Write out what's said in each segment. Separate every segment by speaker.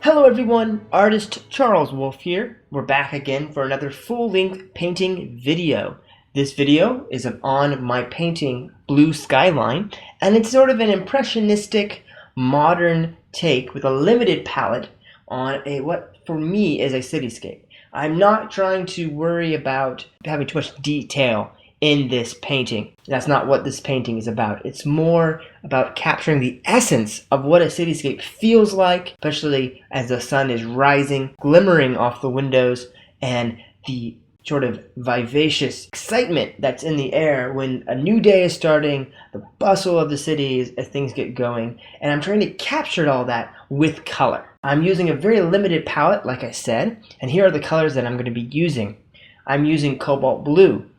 Speaker 1: Hello everyone, artist Charles Wolf here. We're back again for another full-length painting video. This video is on my painting Blue Skyline, and it's sort of an impressionistic, modern take with a limited palette on what for me is a cityscape. I'm not trying to worry about having too much detail in this painting. That's not what this painting is about. It's more about capturing the essence of what a cityscape feels like, especially as the sun is rising, glimmering off the windows, and the sort of vivacious excitement that's in the air when a new day is starting, the bustle of the city as things get going, and I'm trying to capture all that with color. I'm using a very limited palette, like I said, and here are the colors that I'm going to be using. I'm using cobalt blue.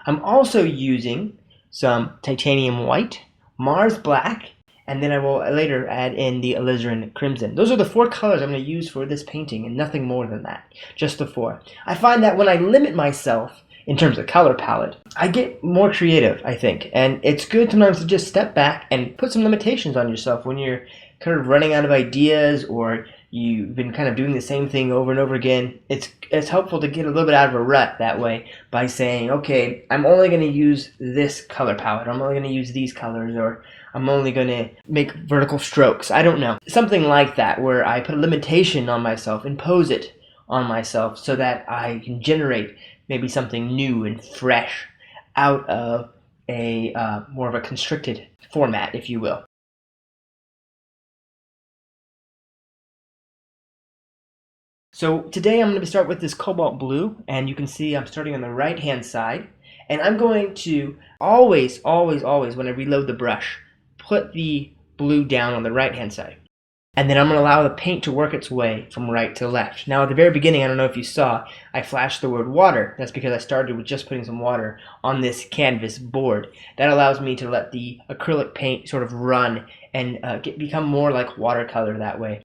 Speaker 1: I'm also using some titanium white, Mars black, and then I will later add in the alizarin crimson. Those are the four colors I'm going to use for this painting and nothing more than that. Just the four. I find that when I limit myself in terms of color palette, I get more creative, I think. And it's good sometimes to just step back and put some limitations on yourself when you're kind of running out of ideas or you've been kind of doing the same thing over and over again. It's helpful to get a little bit out of a rut that way by saying, okay, I'm only going to use this color palette, I'm only going to use these colors, or I'm only going to make vertical strokes. I don't know. Something like that, where I put a limitation on myself, impose it on myself so that I can generate maybe something new and fresh out of a more of a constricted format, if you will. So today I'm going to start with this cobalt blue, and you can see I'm starting on the right hand side, and I'm going to always when I reload the brush, put the blue down on the right hand side, and then I'm going to allow the paint to work its way from right to left. Now at the very beginning, I don't know if you saw, I flashed the word water. That's because I started with just putting some water on this canvas board. That allows me to let the acrylic paint sort of run and become more like watercolor that way.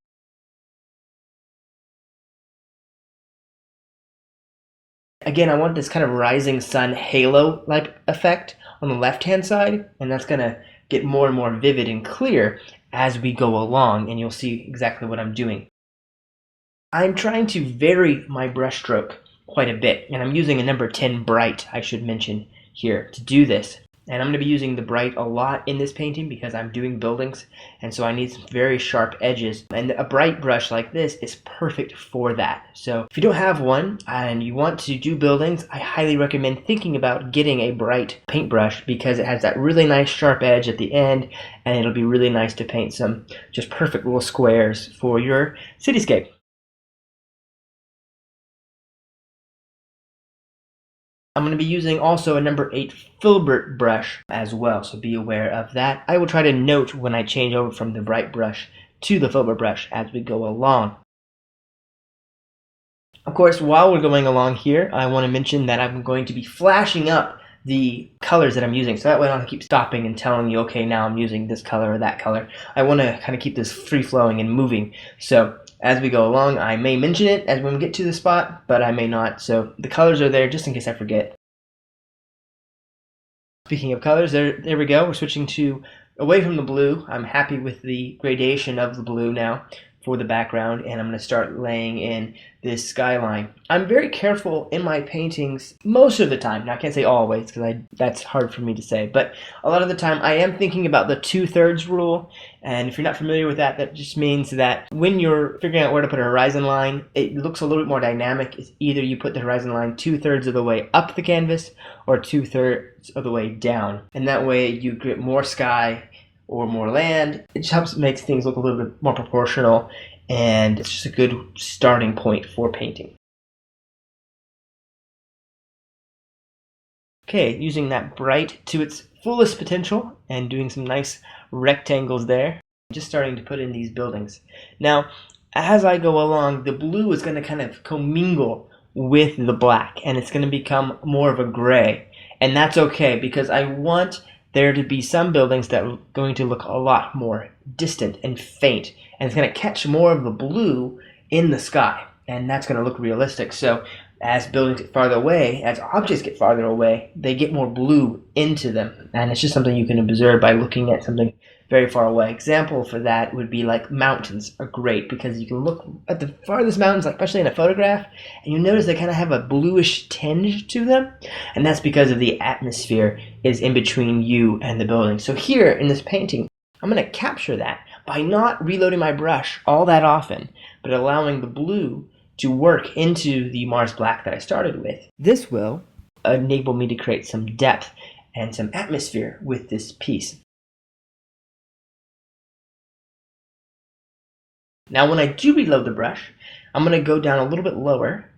Speaker 1: Again, I want this kind of rising sun halo-like effect on the left-hand side, and that's going to get more and more vivid and clear as we go along, and you'll see exactly what I'm doing. I'm trying to vary my brushstroke quite a bit, and I'm using a number 10 bright, I should mention here, to do this. And I'm going to be using the bright a lot in this painting because I'm doing buildings, and so I need some very sharp edges. And a bright brush like this is perfect for that. So if you don't have one and you want to do buildings, I highly recommend thinking about getting a bright paintbrush because it has that really nice sharp edge at the end, and it'll be really nice to paint some just perfect little squares for your cityscape. I'm going to be using also a number 8 filbert brush as well, so be aware of that. I will try to note when I change over from the bright brush to the filbert brush as we go along. Of course, while we're going along here, I want to mention that I'm going to be flashing up the colors that I'm using, so that way I don't have to keep stopping and telling you, okay, now I'm using this color or that color. I want to kind of keep this free-flowing and moving. So as we go along, I may mention it as when we get to the spot, but I may not. So the colors are there just in case I forget. Speaking of colors, there we go. We're switching to away from the blue. I'm happy with the gradation of the blue now for the background, and I'm going to start laying in this skyline. I'm very careful in my paintings most of the time. Now I can't say always because that's hard for me to say, but a lot of the time I am thinking about the 2/3 rule, and if you're not familiar with that, that just means that when you're figuring out where to put a horizon line, it looks a little bit more dynamic. It's either you put the horizon line 2/3 of the way up the canvas or 2/3 of the way down, and that way you get more sky or more land. It just helps make things look a little bit more proportional, and it's just a good starting point for painting. Okay, using that bright to its fullest potential and doing some nice rectangles there. Just starting to put in these buildings. Now, as I go along, the blue is going to kind of commingle with the black, and it's going to become more of a gray. And that's okay because I want there to be some buildings that are going to look a lot more distant and faint, and it's going to catch more of the blue in the sky, and that's going to look realistic. So as buildings get farther away, as objects get farther away, they get more blue into them, and it's just something you can observe by looking at something very far away. Example for that would be like mountains are great because you can look at the farthest mountains, like especially in a photograph, and you notice they kind of have a bluish tinge to them, and that's because of the atmosphere is in between you and the building. So here in this painting, I'm going to capture that by not reloading my brush all that often, but allowing the blue to work into the Mars black that I started with. This will enable me to create some depth and some atmosphere with this piece. Now when I do reload the brush, I'm going to go down a little bit lower,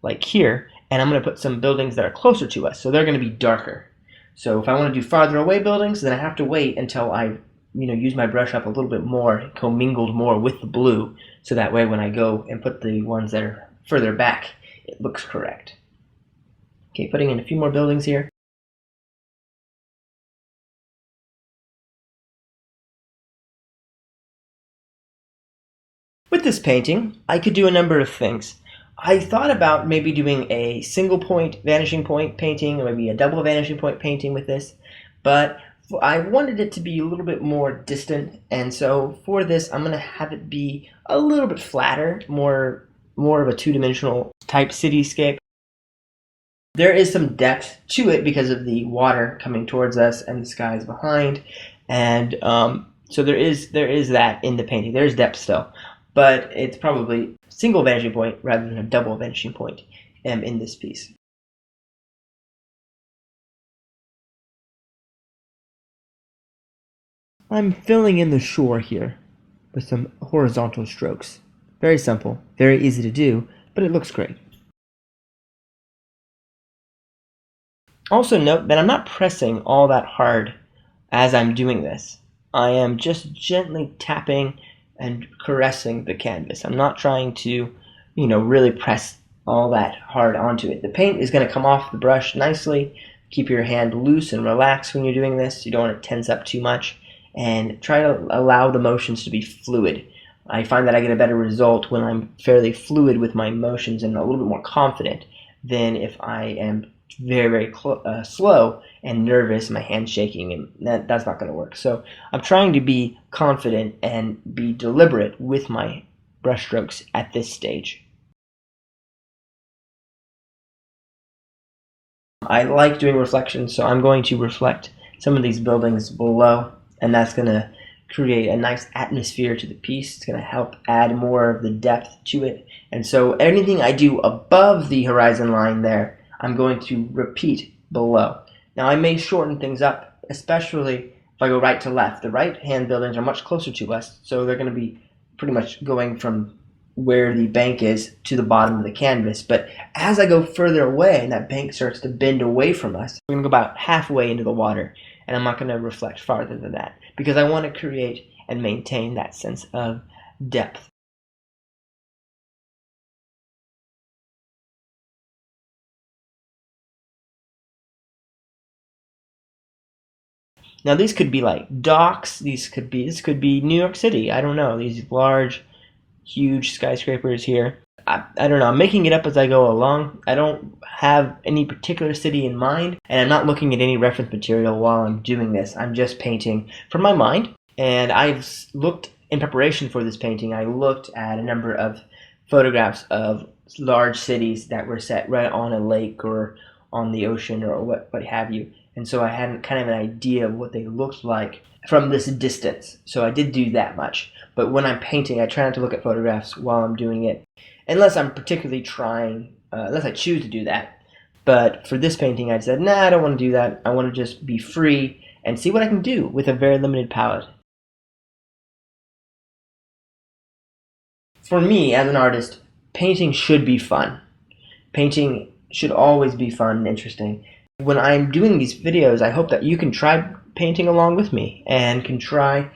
Speaker 1: like here, and I'm going to put some buildings that are closer to us, so they're going to be darker. So if I want to do farther away buildings, then I have to wait until I use my brush up a little bit more, commingled more with the blue, so that way when I go and put the ones that are further back, it looks correct. Okay, putting in a few more buildings here. With this painting, I could do a number of things. I thought about maybe doing a single point vanishing point painting, or maybe a double vanishing point painting with this, but I wanted it to be a little bit more distant, and so for this I'm going to have it be a little bit flatter, more of a two-dimensional type cityscape. There is some depth to it because of the water coming towards us and the skies behind, and so there is that in the painting. There is depth still, but it's probably a single vanishing point rather than a double vanishing point in this piece. I'm filling in the shore here with some horizontal strokes. Very simple, very easy to do, but it looks great. Also note that I'm not pressing all that hard as I'm doing this. I am just gently tapping and caressing the canvas. I'm not trying to, really press all that hard onto it. The paint is going to come off the brush nicely. Keep your hand loose and relaxed when you're doing this. You don't want to tense up too much. And try to allow the motions to be fluid. I find that I get a better result when I'm fairly fluid with my motions and a little bit more confident than if I am very, very slow and nervous, my hand's shaking, and that's not going to work. So I'm trying to be confident and be deliberate with my brush strokes at this stage. I like doing reflections, so I'm going to reflect some of these buildings below, and that's going to create a nice atmosphere to the piece. It's going to help add more of the depth to it. And so anything I do above the horizon line there, I'm going to repeat below. Now I may shorten things up, especially if I go right to left. The right-hand buildings are much closer to us, so they're going to be pretty much going from where the bank is to the bottom of the canvas. But as I go further away and that bank starts to bend away from us, we're going to go about halfway into the water, and I'm not going to reflect farther than that because I want to create and maintain that sense of depth. Now these could be like docks, this could be New York City, I don't know, these large, huge skyscrapers here. I don't know, I'm making it up as I go along. I don't have any particular city in mind, and I'm not looking at any reference material while I'm doing this. I'm just painting from my mind, and I've looked, in preparation for this painting, I looked at a number of photographs of large cities that were set right on a lake or on the ocean or what have you. And so I had kind of an idea of what they looked like from this distance. So I did do that much. But when I'm painting, I try not to look at photographs while I'm doing it, unless I'm particularly trying, unless I choose to do that. But for this painting, I said, nah, I don't want to do that. I want to just be free and see what I can do with a very limited palette. For me, as an artist, painting should be fun. Painting should always be fun and interesting. When I'm doing these videos, I hope that you can try painting along with me and can try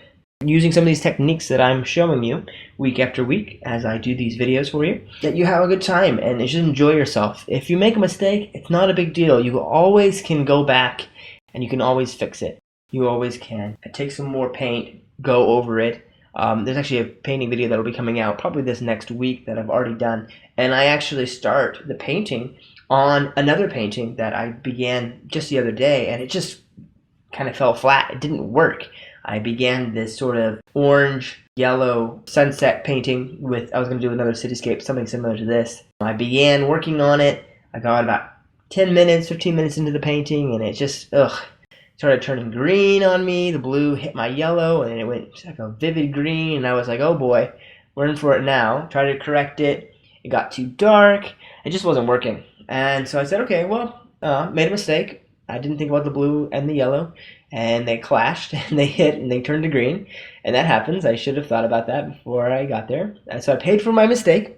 Speaker 1: using some of these techniques that I'm showing you week after week as I do these videos for you, that you have a good time and you should enjoy yourself. If you make a mistake, it's not a big deal. You always can go back and you can always fix it. You always can. Take some more paint, go over it. There's actually a painting video that will be coming out probably this next week that I've already done, and I actually start the painting on another painting that I began just the other day, and it just kind of fell flat. It didn't work. I began this sort of orange yellow sunset painting with, I was going to do another cityscape, something similar to this. I began working on it. I got about 10 minutes, 15 minutes into the painting, and it just, started turning green on me. The blue hit my yellow, and it went like a vivid green, and I was like, oh boy, we're in for it now. Tried to correct it. It got too dark. It just wasn't working. And so I said, okay, well, made a mistake. I didn't think about the blue and the yellow, and they clashed, and they hit, and they turned to green. And that happens. I should have thought about that before I got there. And so I paid for my mistake,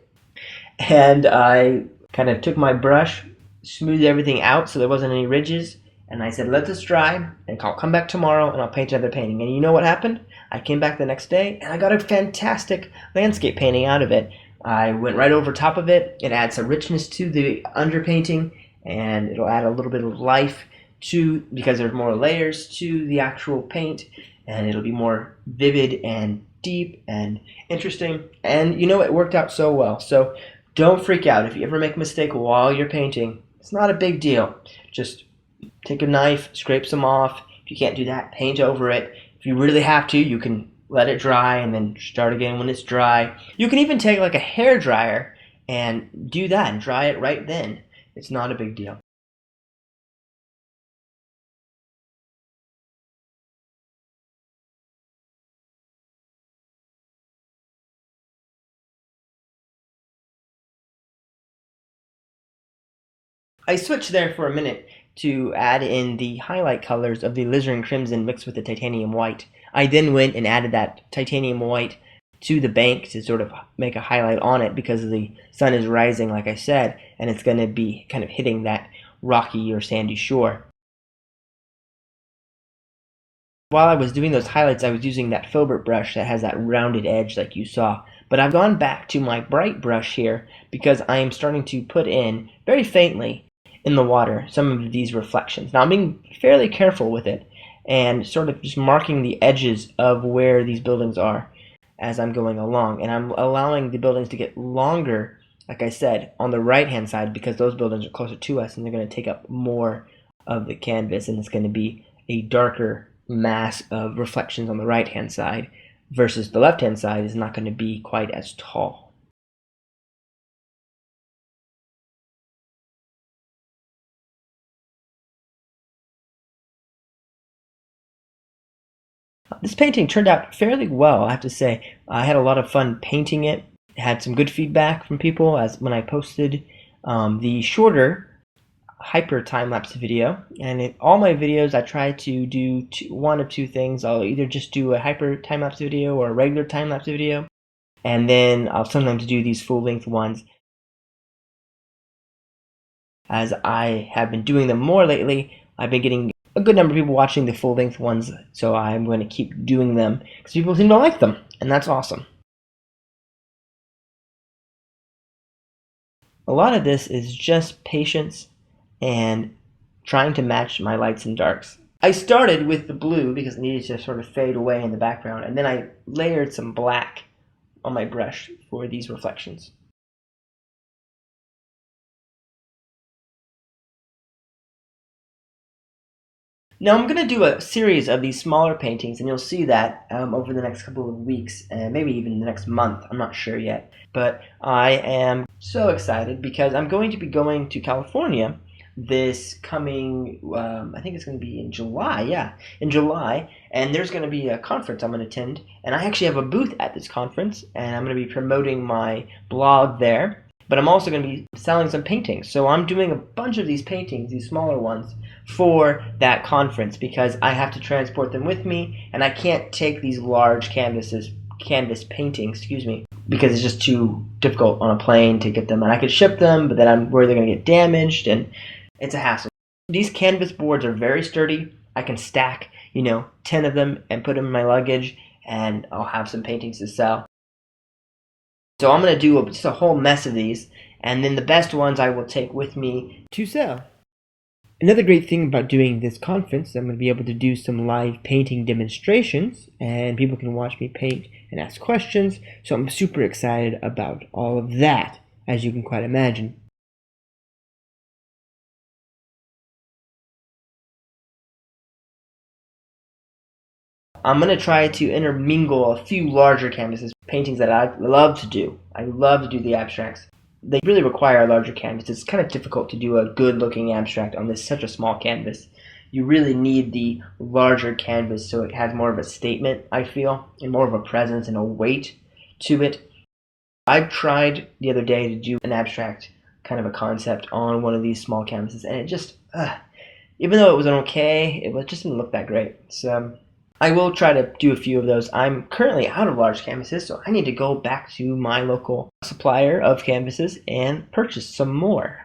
Speaker 1: and I kind of took my brush, smoothed everything out so there wasn't any ridges, and I said, let this dry, and I'll come back tomorrow, and I'll paint another painting. And you know what happened? I came back the next day, and I got a fantastic landscape painting out of it. I went right over top of it. It adds some richness to the underpainting, and it'll add a little bit of life to, because there's more layers to the actual paint, and it'll be more vivid and deep and interesting. And you know, it worked out so well. So don't freak out if you ever make a mistake while you're painting. It's not a big deal. Just take a knife, scrape some off. If you can't do that, paint over it. If you really have to, you can let it dry and then start again when it's dry. You can even take like a hair dryer and do that and dry it right then. It's not a big deal. I switched there for a minute to add in the highlight colors of the alizarin crimson mixed with the titanium white. I then went and added that titanium white to the bank to sort of make a highlight on it because the sun is rising, like I said, and it's going to be kind of hitting that rocky or sandy shore. While I was doing those highlights, I was using that filbert brush that has that rounded edge like you saw. But I've gone back to my bright brush here because I am starting to put in, very faintly, in the water, some of these reflections. Now I'm being fairly careful with it and sort of just marking the edges of where these buildings are as I'm going along. And I'm allowing the buildings to get longer, like I said, on the right-hand side because those buildings are closer to us and they're going to take up more of the canvas, and it's going to be a darker mass of reflections on the right-hand side versus the left-hand side is not going to be quite as tall. This painting turned out fairly well, I have to say. I had a lot of fun painting it. Had some good feedback from people as when I posted the shorter hyper time-lapse video, and in all my videos I try to do one of two things. I'll either just do a hyper time-lapse video or a regular time-lapse video, and then I'll sometimes do these full-length ones. As I have been doing them more lately, I've been getting a good number of people watching the full-length ones, so I'm going to keep doing them because people seem to like them, and that's awesome. A lot of this is just patience and trying to match my lights and darks. I started with the blue because it needed to sort of fade away in the background, and then I layered some black on my brush for these reflections. Now I'm going to do a series of these smaller paintings, and you'll see that over the next couple of weeks, and maybe even the next month. I'm not sure yet. But I am so excited because I'm going to be going to California this coming, I think it's going to be in July, in July, and there's going to be a conference I'm going to attend, and I actually have a booth at this conference, and I'm going to be promoting my blog there, but I'm also going to be selling some paintings, so I'm doing a bunch of these paintings, these smaller ones, for that conference, because I have to transport them with me, and I can't take these large canvas paintings, because it's just too difficult on a plane to get them, and I could ship them, but then I'm worried they're going to get damaged, and it's a hassle. These canvas boards are very sturdy. I can stack, 10 of them and put them in my luggage, and I'll have some paintings to sell. So I'm going to do just a whole mess of these, and then the best ones I will take with me to sell. Another great thing about doing this conference, I'm going to be able to do some live painting demonstrations, and people can watch me paint and ask questions, so I'm super excited about all of that, as you can quite imagine. I'm going to try to intermingle a few larger canvases, paintings that I love to do. I love to do the abstracts. They really require a larger canvas. It's kind of difficult to do a good looking abstract on such a small canvas. You really need the larger canvas so it has more of a statement, I feel, and more of a presence and a weight to it. I tried the other day to do an abstract kind of a concept on one of these small canvases, and it just, even though it was okay, it just didn't look that great. So I will try to do a few of those. I'm currently out of large canvases, so I need to go back to my local supplier of canvases and purchase some more.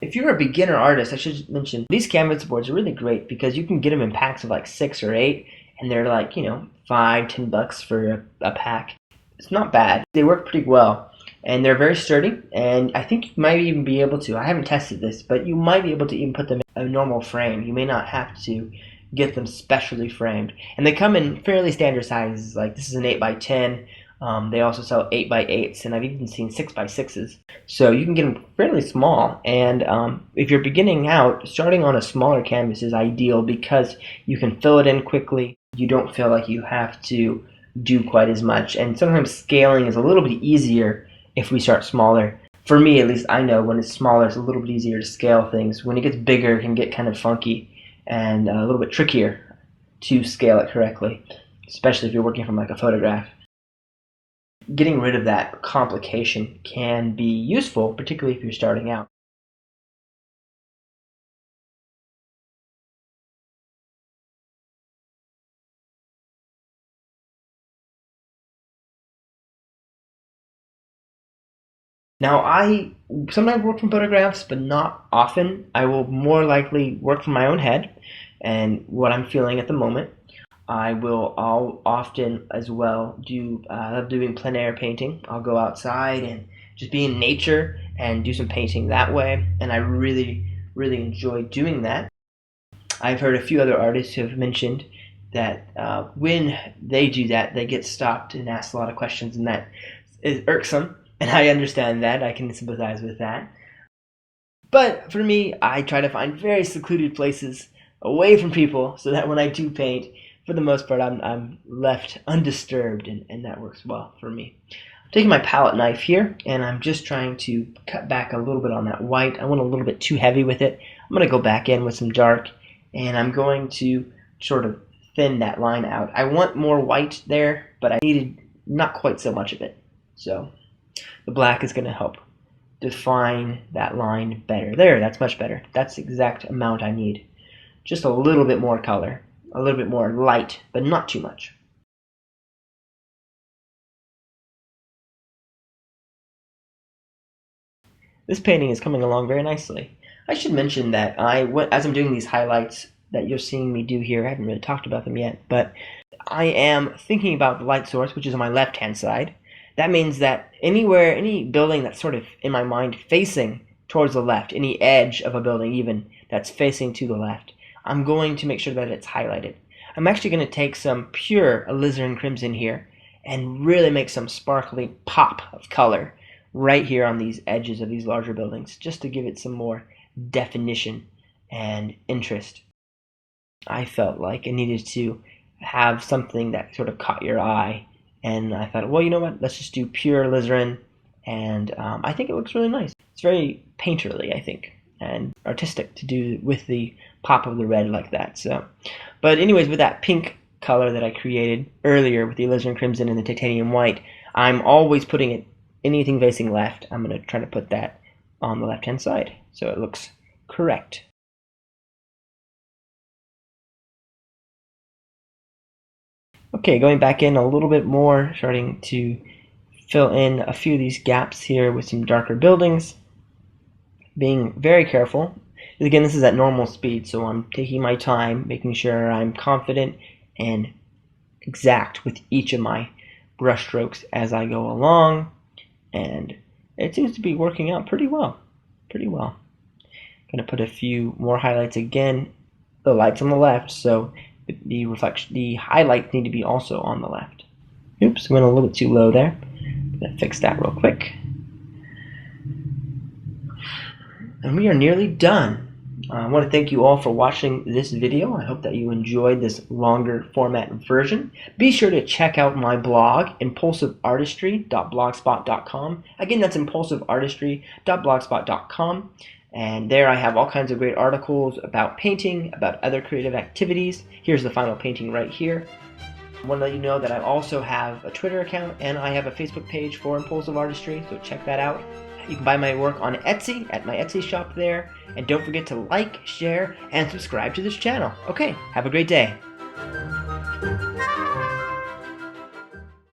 Speaker 1: If you're a beginner artist, I should mention these canvas boards are really great because you can get them in packs of like 6 or 8, and they're like, $5-10 for a pack. It's not bad. They work pretty well, and they're very sturdy, and I think you might even be able to, I haven't tested this, but you might be able to even put them in a normal frame. You may not have to get them specially framed. And they come in fairly standard sizes, like this is an 8x10. They also sell 8x8s, and I've even seen 6x6s. So you can get them fairly small, and if you're beginning out, starting on a smaller canvas is ideal because you can fill it in quickly. You don't feel like you have to do quite as much, and sometimes scaling is a little bit easier if we start smaller. For me, at least, I know when it's smaller, it's a little bit easier to scale things. When it gets bigger, it can get kind of funky and a little bit trickier to scale it correctly, especially if you're working from like a photograph. Getting rid of that complication can be useful, particularly if you're starting out. Now, I sometimes work from photographs, but not often. I will more likely work from my own head and what I'm feeling at the moment. I'll often as well do, I love doing plein air painting. I'll go outside and just be in nature and do some painting that way, and I really, really enjoy doing that. I've heard a few other artists who have mentioned that when they do that, they get stopped and asked a lot of questions, and that is irksome, and I understand that. I can sympathize with that. But for me, I try to find very secluded places away from people so that when I do paint, for the most part, I'm left undisturbed, and that works well for me. I'm taking my palette knife here, and I'm just trying to cut back a little bit on that white. I went a little bit too heavy with it. I'm going to go back in with some dark, and I'm going to sort of thin that line out. I want more white there, but I needed not quite so much of it. So the black is going to help define that line better. There, that's much better. That's the exact amount I need. Just a little bit more color. A little bit more light, but not too much. This painting is coming along very nicely. I should mention that as I'm doing these highlights that you're seeing me do here, I haven't really talked about them yet, but I am thinking about the light source, which is on my left-hand side. That means that any building that's sort of, in my mind, facing towards the left, any edge of a building even that's facing to the left, I'm going to make sure that it's highlighted. I'm actually going to take some pure alizarin crimson here and really make some sparkly pop of color right here on these edges of these larger buildings, just to give it some more definition and interest. I felt like I needed to have something that sort of caught your eye, and I thought, well, you know what, let's just do pure alizarin, and I think it looks really nice. It's very painterly, I think, and artistic to do with the pop of the red like that. So, but anyways, with that pink color that I created earlier with the alizarin crimson and the titanium white, I'm always putting it anything facing left. I'm going to try to put that on the left hand side so it looks correct. Okay, going back in a little bit more, starting to fill in a few of these gaps here with some darker buildings, being very careful. Again, this is at normal speed, so I'm taking my time, making sure I'm confident and exact with each of my brush strokes as I go along, and it seems to be working out pretty well. I'm going to put a few more highlights again. The light's on the left, so the highlights need to be also on the left. Oops, went a little bit too low there. I'm going to fix that real quick. And we are nearly done. I want to thank you all for watching this video. I hope that you enjoyed this longer format version. Be sure to check out my blog, impulsiveartistry.blogspot.com. Again, that's impulsiveartistry.blogspot.com. And there I have all kinds of great articles about painting, about other creative activities. Here's the final painting right here. I want to let you know that I also have a Twitter account and I have a Facebook page for Impulsive Artistry, so check that out. You can buy my work on Etsy at my Etsy shop there. And don't forget to like, share, and subscribe to this channel. Okay, have a great day.